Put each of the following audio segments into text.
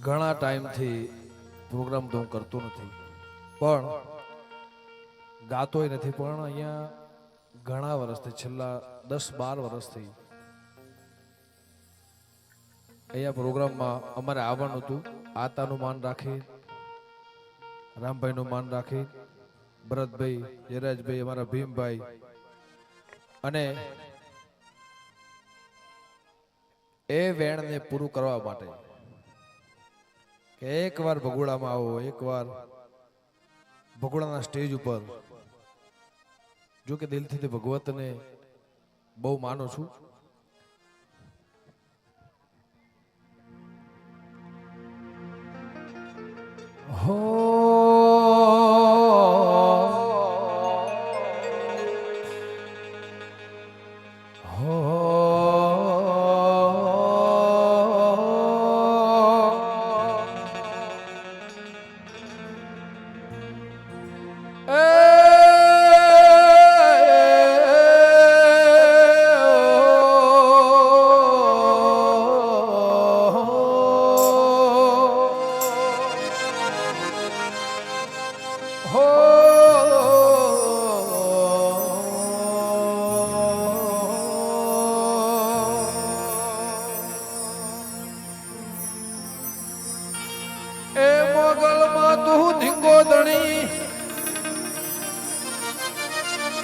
ઘણા ટાઈમથી પ્રોગ્રામ તો હું કરતો નથી, પણ ગાતોય નથી, પણ અહીંયા ઘણા વર્ષથી છેલ્લા 10-12 વર્ષથી અહીંયા પ્રોગ્રામમાં અમારે આવવાનું હતું. આતાનું માન રાખી, રામભાઈનું માન રાખી, ભરતભાઈ, જયરાજભાઈ, અમારા ભીમભાઈ અને એ વેણને પૂરું કરવા માટે કે એકવાર ભગોડામાં આવો, એકવાર ભગોડાના સ્ટેજ ઉપર, જો કે દિલથી તે ભગવતને બહુ માનું છું. હો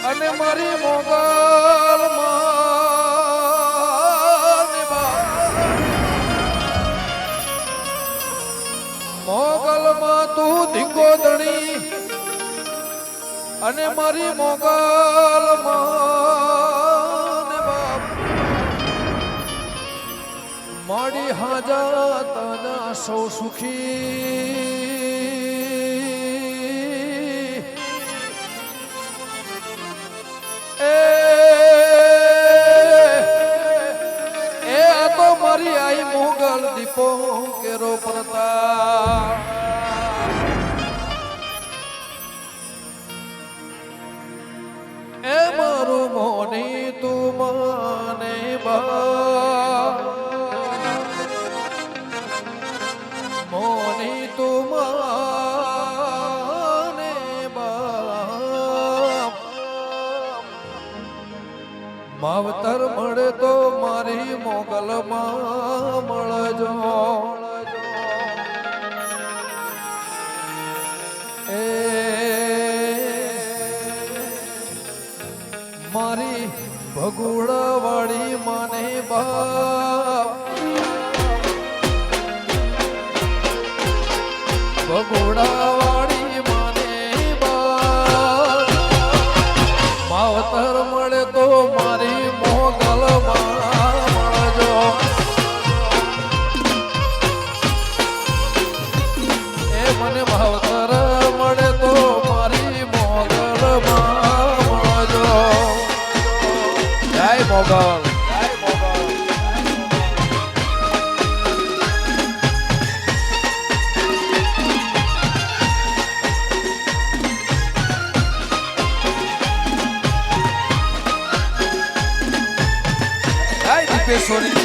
અને મારી મોગલ મોગલમાં તું ધીંગો ધણી અને મારી મોગલ માડી હાજા તાના સૌ સુખી મારી આઈ મોગલ દીપો કેરો પ્રતાપ એ મારું મોની તું માને બા મોની તું માને બા માવતર મળે તો મારી મોગલમાં મળજો એ મારી ભગુડા વાળી માને બા ભગુડા વાળી માને બા માવતર મળે તો મારી મોગલમાં મળજો એ મને માવતર મળે તો મારી મોગલમાં મળજો. જય મોગલ. Sorry.